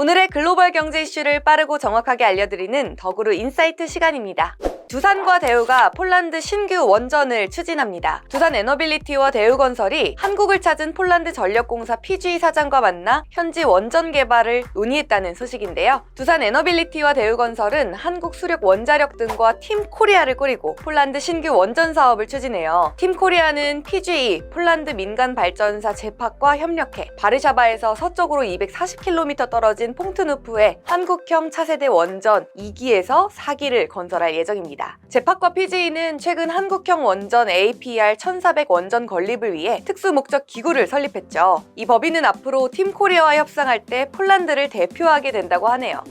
오늘의 글로벌 경제 이슈를 빠르고 정확하게 알려드리는 덕으로 인사이트 시간입니다. 두산과 대우가 폴란드 신규 원전을 추진합니다. 두산 에너빌리티와 대우건설이 한국을 찾은 폴란드 전력공사 PGE 사장과 만나 현지 원전 개발을 논의했다는 소식인데요. 두산 에너빌리티와 대우건설은 한국 수력 원자력 등과 팀코리아를 꾸리고 폴란드 신규 원전 사업을 추진해요. 팀코리아는 PGE, 폴란드 민간 발전사 제팍과 협력해 바르샤바에서 서쪽으로 240km 떨어진 퐁트누프에 한국형 차세대 원전 2기에서 4기를 건설할 예정입니다. 제팍과 PGE는 최근 한국형 원전 APR-1400 원전 건립을 위해 특수 목적 기구를 설립했죠. 이 법인은 앞으로 팀코리아와 협상할 때 폴란드를 대표하게 된다고 하네요.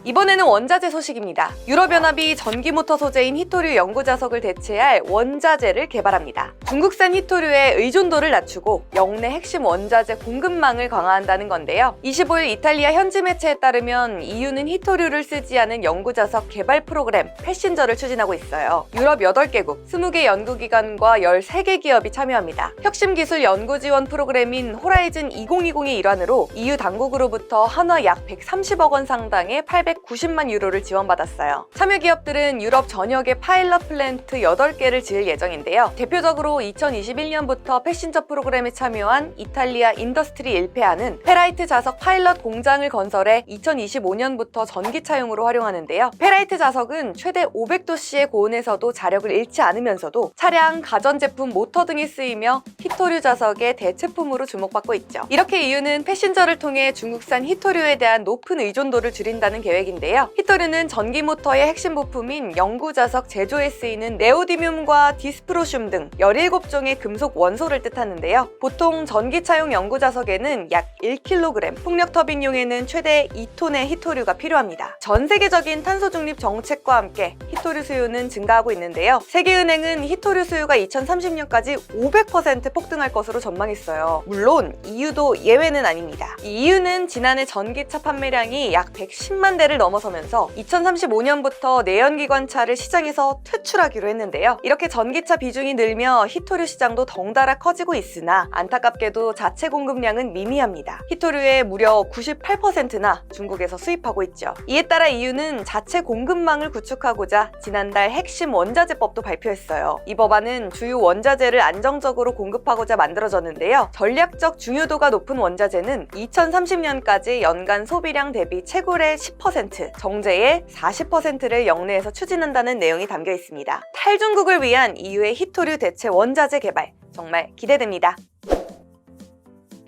이번에는 원자재 소식입니다. 유럽연합이 전기모터 소재인 히토류 연구자석을 대체할 원자재를 개발합니다. 중국산 히토류의 의존도를 낮추고 역내 핵심 원자재 공급망을 강화한다는 건데요. 25일 이탈리아 현지 매체에 따르면 EU는 히토류를 쓰지 않은 연구자석 개발 프로그램 패신저를 추진하고 있어요. 유럽 8개국, 20개 연구기관과 13개 기업이 참여합니다. 혁신기술 연구지원 프로그램인 호라이즌 2020의 일환으로 EU 당국으로부터 한화 약 130억 원 상당의 890만 유로를 지원받았어요. 참여 기업들은 유럽 전역의 파일럿 플랜트 8개를 지을 예정인데요. 대표적으로 2021년부터 패신저 프로그램에 참여한 이탈리아 인더스트리 1페아는 페라이트 자석 파일럿 공장을 건설해 2025년부터 전기차용으로 활용하는데요. 페라이트 자석은 최대 500도씨의 고온에서도 자력을 잃지 않으면서도 차량, 가전제품, 모터 등에 쓰이며 히토류 자석의 대체품으로 주목받고 있죠. 이렇게 EU는 패신저를 통해 중국산 히토류에 대한 높은 의존도를 줄인다는 계획인데요. 히토류는 전기모터의 핵심 부품인 연구자석 제조에 쓰이는 네오디뮴과 디스프로슘 등 17종의 금속 원소를 뜻하는데요. 보통 전기차용 연구자석에는 약 1kg, 풍력터빈용에는 최대 2톤의 히토류가 필요합니다. 전 세계적인 탄소 중립 정책과 함께 히토류 수요는 증가하고 있는데요. 세계은행은 히토류 수요가 2030년까지 500% 폭등할 것으로 전망했어요. 물론 EU도 예외는 아닙니다. 이 EU는 지난해 전기차 판매량이 약 110만 대를 넘어서면서 2035년부터 내연기관차를 시장에서 퇴출하기로 했는데요. 이렇게 전기차 비중이 늘며 히토류 시장도 덩달아 커지고 있으나 안타깝게도 자체 공급량은 미미합니다. 히토류의 무려 98%나 중국에서 수입하고 있죠. 이에 따라 EU는 자체 공급망을 구축하고자 지난달 핵심 원자재법도 발표했어요. 이 법안은 주요 원자재를 안정적으로 공급하고자 만들어졌는데요. 전략적 중요도가 높은 원자재는 2030년까지 연간 소비량 대비 채굴의 10%, 정제의 40%를 역내에서 추진한다는 내용이 담겨 있습니다. 탈중국을 위한 EU의 히토류 대체 원자재 개발, 정말 기대됩니다.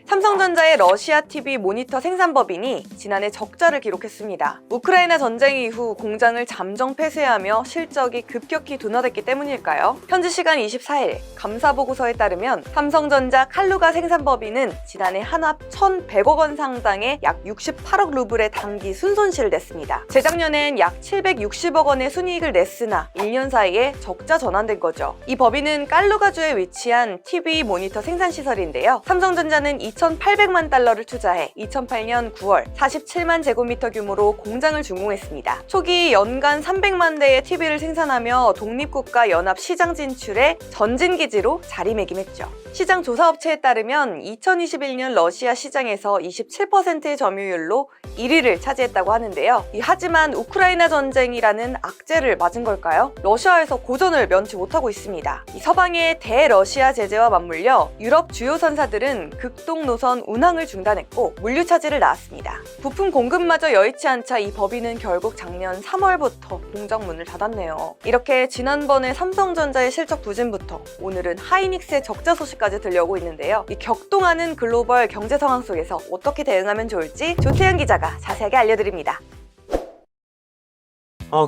삼성전자의 러시아 TV 모니터 생산법인이 지난해 적자를 기록했습니다. 우크라이나 전쟁 이후 공장을 잠정 폐쇄하며 실적이 급격히 둔화됐기 때문일까요? 현지 시간 24일 감사보고서에 따르면 삼성전자 칼루가 생산법인은 지난해 한합 1,100억 원 상당의 약 68억 루블의 단기 순손실을 냈습니다. 재작년엔 약 760억 원의 순이익을 냈으나 1년 사이에 적자 전환된 거죠. 이 법인은 칼루가주에 위치한 TV 모니터 생산시설인데요. 삼성전자는 2,800만 달러를 투자해 2008년 9월 47만 제곱미터 규모로 공장을 준공했습니다. 초기 연간 300만 대의 TV를 생산하며 독립국가 연합 시장 진출에 전진기지로 자리매김했죠. 시장 조사업체에 따르면 2021년 러시아 시장에서 27%의 점유율로 1위를 차지했다고 하는데요. 하지만 우크라이나 전쟁이라는 악재를 맞은 걸까요? 러시아에서 고전을 면치 못하고 있습니다. 서방의 대러시아 제재와 맞물려 유럽 주요 선사들은 극동 노선 운항을 중단했고 물류 차질을 낳았습니다. 부품 공급마저 여의치 않자 이 법인은 결국 작년 3월부터 공장 문을 닫았네요. 이렇게 지난번에 삼성전자의 실적 부진부터 오늘은 하이닉스의 적자 소식까지 들려오고 있는데요. 이 격동하는 글로벌 경제 상황 속에서 어떻게 대응하면 좋을지 조태현 기자가 자세하게 알려드립니다.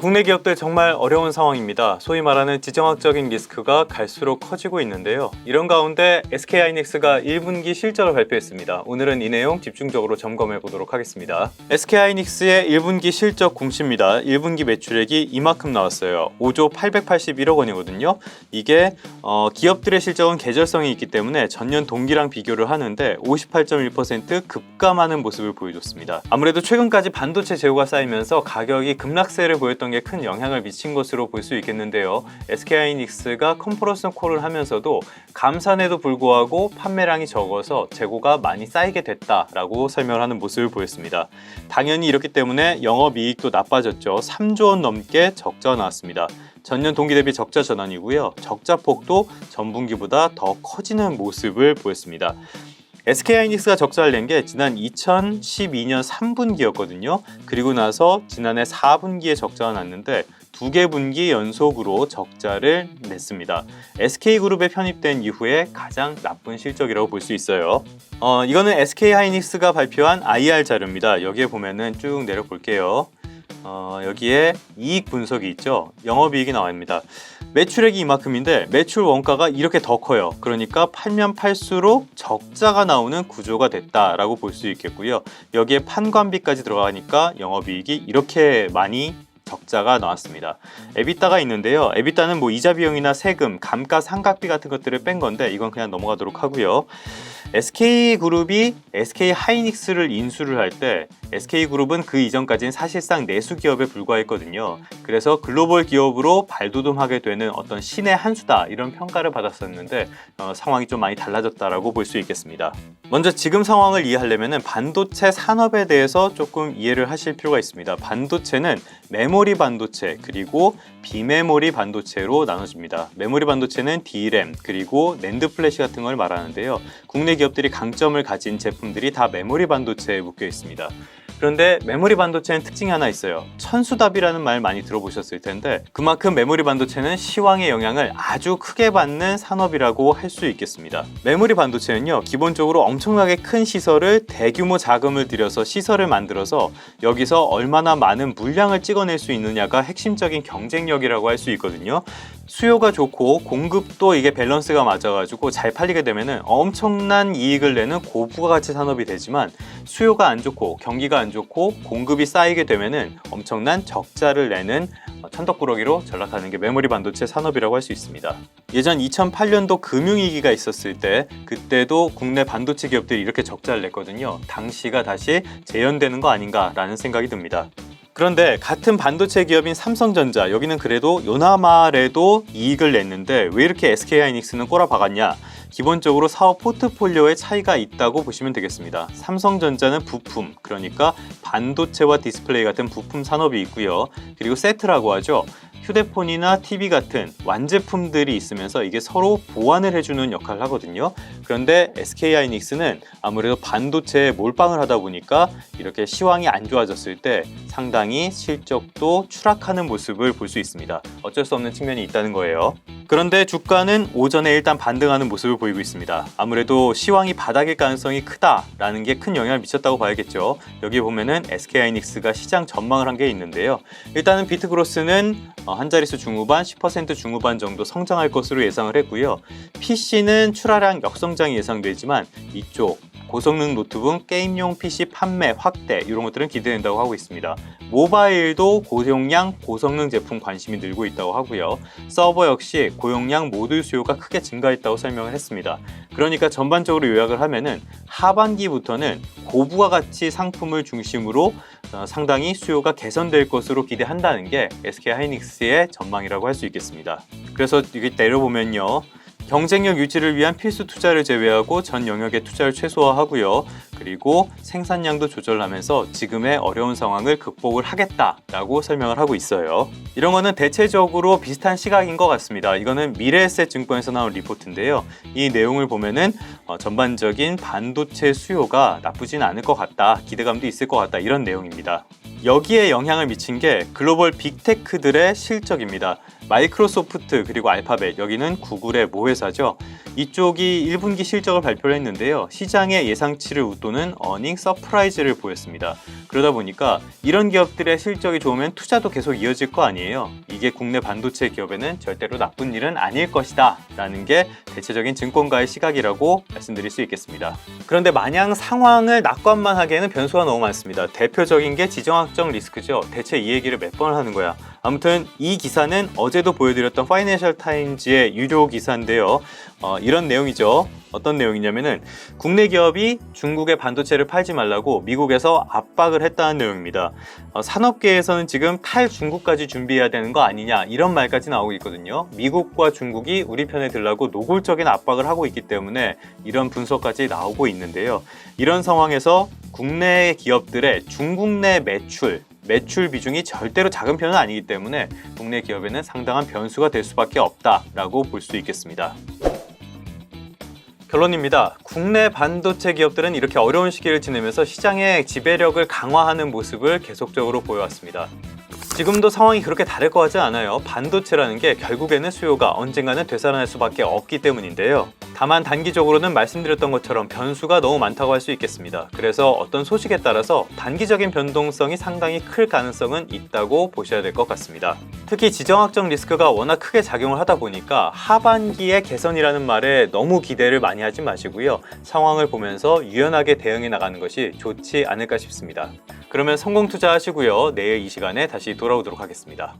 국내 기업들 정말 어려운 상황입니다. 소위 말하는 지정학적인 리스크가 갈수록 커지고 있는데요. 이런 가운데 SK하이닉스가 1분기 실적을 발표했습니다. 오늘은 이 내용 집중적으로 점검해 보도록 하겠습니다. SK하이닉스의 1분기 실적 공시입니다. 1분기 매출액이 이만큼 나왔어요. 5조 881억 원이거든요. 이게 기업들의 실적은 계절성이 있기 때문에 전년 동기랑 비교를 하는데 58.1% 급감하는 모습을 보여줬습니다. 아무래도 최근까지 반도체 재고가 쌓이면서 가격이 급락세를 보였 보였던 게 큰 영향을 미친 것으로 볼 수 있겠는데요. SK하이닉스가 컨퍼런스 콜을 하면서도 감산에도 불구하고 판매량이 적어서 재고가 많이 쌓이게 됐다라고 설명을 하는 모습을 보였습니다. 당연히 이렇기 때문에 영업이익도 나빠졌죠. 3조 원 넘게 적자가 나왔습니다. 전년 동기 대비 적자 전환이고요. 적자 폭도 전분기보다 더 커지는 모습을 보였습니다. SK하이닉스가 적자를 낸 게 지난 2012년 3분기였거든요. 그리고 나서 지난해 4분기에 적자가 났는데 2개 분기 연속으로 적자를 냈습니다. SK그룹에 편입된 이후에 가장 나쁜 실적이라고 볼 수 있어요. 이거는 SK하이닉스가 발표한 IR 자료입니다. 여기에 보면은 쭉 내려볼게요. 여기에 이익 분석이 있죠. 영업이익이 나옵니다. 매출액이 이만큼인데 매출 원가가 이렇게 더 커요. 그러니까 팔면 팔수록 적자가 나오는 구조가 됐다라고 볼 수 있겠고요. 여기에 판관비까지 들어가니까 영업이익이 이렇게 많이 적자가 나왔습니다. 에비타가 있는데요. 에비타는 뭐 이자 비용이나 세금, 감가상각비 같은 것들을 뺀 건데 이건 그냥 넘어가도록 하고요. SK그룹이 SK하이닉스를 인수를 할 때 SK그룹은 그 이전까지는 사실상 내수 기업에 불과했거든요. 그래서 글로벌 기업으로 발돋움하게 되는 어떤 신의 한 수다 이런 평가를 받았었는데 상황이 좀 많이 달라졌다라고 볼 수 있겠습니다. 먼저 지금 상황을 이해하려면 반도체 산업에 대해서 조금 이해를 하실 필요가 있습니다. 반도체는 메모리 반도체 그리고 비메모리 반도체로 나눠집니다. 메모리 반도체는 D램 그리고 낸드 플래시 같은 걸 말하는데요. 국내 기업들이 강점을 가진 제품들이 다 메모리 반도체에 묶여 있습니다. 그런데 메모리 반도체는 특징이 하나 있어요. 천수답이라는 말 많이 들어보셨을 텐데 그만큼 메모리 반도체는 시황의 영향을 아주 크게 받는 산업이라고 할 수 있겠습니다. 메모리 반도체는요, 기본적으로 엄청나게 큰 시설을 대규모 자금을 들여서 시설을 만들어서 여기서 얼마나 많은 물량을 찍어낼 수 있느냐가 핵심적인 경쟁력이라고 할 수 있거든요. 수요가 좋고 공급도 이게 밸런스가 맞아가지고 잘 팔리게 되면은 엄청난 이익을 내는 고부가가치 산업이 되지만 수요가 안 좋고 경기가 안 좋고 공급이 쌓이게 되면은 엄청난 적자를 내는 천덕꾸러기로 전락하는 게 메모리 반도체 산업이라고 할 수 있습니다. 예전 2008년도 금융위기가 있었을 때 그때도 국내 반도체 기업들이 이렇게 적자를 냈거든요. 당시가 다시 재현되는 거 아닌가라는 생각이 듭니다. 그런데 같은 반도체 기업인 삼성전자, 여기는 그래도 요나마래도 이익을 냈는데 왜 이렇게 SK하이닉스는 꼬라박았냐? 기본적으로 사업 포트폴리오에 차이가 있다고 보시면 되겠습니다. 삼성전자는 부품, 그러니까 반도체와 디스플레이 같은 부품 산업이 있고요. 그리고 세트라고 하죠. 휴대폰이나 TV 같은 완제품들이 있으면서 이게 서로 보완을 해주는 역할을 하거든요. 그런데 SK하이닉스는 아무래도 반도체에 몰빵을 하다 보니까 이렇게 시황이 안 좋아졌을 때 상당히 실적도 추락하는 모습을 볼 수 있습니다. 어쩔 수 없는 측면이 있다는 거예요. 그런데 주가는 오전에 일단 반등하는 모습을 보이고 있습니다. 아무래도 시황이 바닥일 가능성이 크다라는 게 큰 영향을 미쳤다고 봐야겠죠. 여기 보면은 SK하이닉스가 시장 전망을 한 게 있는데요. 일단은 비트그로스는 한 자릿수 중후반, 10% 중후반 정도 성장할 것으로 예상을 했고요. PC는 출하량 역성장이 예상되지만 이쪽 고성능 노트북, 게임용 PC 판매 확대 이런 것들은 기대된다고 하고 있습니다. 모바일도 고용량, 고성능 제품 관심이 늘고 있다고 하고요. 서버 역시 고용량 모듈 수요가 크게 증가했다고 설명을 했습니다. 그러니까 전반적으로 요약을 하면은 하반기부터는 고부가가치 상품을 중심으로 상당히 수요가 개선될 것으로 기대한다는 게 SK하이닉스의 전망이라고 할 수 있겠습니다. 그래서 이게 내려보면요. 경쟁력 유지를 위한 필수 투자를 제외하고 전 영역의 투자를 최소화하고요. 그리고 생산량도 조절하면서 지금의 어려운 상황을 극복을 하겠다라고 설명을 하고 있어요. 이런 거는 대체적으로 비슷한 시각인 것 같습니다. 이거는 미래에셋 증권에서 나온 리포트인데요. 이 내용을 보면은 전반적인 반도체 수요가 나쁘진 않을 것 같다, 기대감도 있을 것 같다, 이런 내용입니다. 여기에 영향을 미친 게 글로벌 빅테크들의 실적입니다. 마이크로소프트 그리고 알파벳, 여기는 구글의 모회사죠. 이쪽이 1분기 실적을 발표를 했는데요. 시장의 예상치를 웃도는 어닝 서프라이즈를 보였습니다. 그러다 보니까 이런 기업들의 실적이 좋으면 투자도 계속 이어질 거 아니에요. 이게 국내 반도체 기업에는 절대로 나쁜 일은 아닐 것이다 라는 게 대체적인 증권가의 시각이라고 말씀드릴 수 있겠습니다. 그런데 마냥 상황을 낙관만 하기에는 변수가 너무 많습니다. 대표적인 게 지정학적 리스크죠. 대체 이 얘기를 몇 번을 하는 거야. 아무튼 이 기사는 어제도 보여드렸던 파이낸셜 타임즈의 유료 기사인데요. 이런 내용이죠. 어떤 내용이냐면은 국내 기업이 중국의 반도체를 팔지 말라고 미국에서 압박을 했다는 내용입니다. 산업계에서는 지금 탈중국까지 준비해야 되는 거 아니냐 이런 말까지 나오고 있거든요. 미국과 중국이 우리 편에 들라고 노골적인 압박을 하고 있기 때문에 이런 분석까지 나오고 있는데요. 이런 상황에서 국내 기업들의 중국 내 매출 비중이 절대로 작은 편은 아니기 때문에 국내 기업에는 상당한 변수가 될 수밖에 없다라고 볼 수 있겠습니다. 결론입니다. 국내 반도체 기업들은 이렇게 어려운 시기를 지내면서 시장의 지배력을 강화하는 모습을 계속적으로 보여왔습니다. 지금도 상황이 그렇게 다를 것 같지 않아요. 반도체라는 게 결국에는 수요가 언젠가는 되살아날 수밖에 없기 때문인데요. 다만 단기적으로는 말씀드렸던 것처럼 변수가 너무 많다고 할 수 있겠습니다. 그래서 어떤 소식에 따라서 단기적인 변동성이 상당히 클 가능성은 있다고 보셔야 될 것 같습니다. 특히 지정학적 리스크가 워낙 크게 작용을 하다 보니까 하반기의 개선이라는 말에 너무 기대를 많이 하지 마시고요. 상황을 보면서 유연하게 대응해 나가는 것이 좋지 않을까 싶습니다. 그러면 성공 투자하시고요. 내일 이 시간에 다시 돌아오도록 하겠습니다.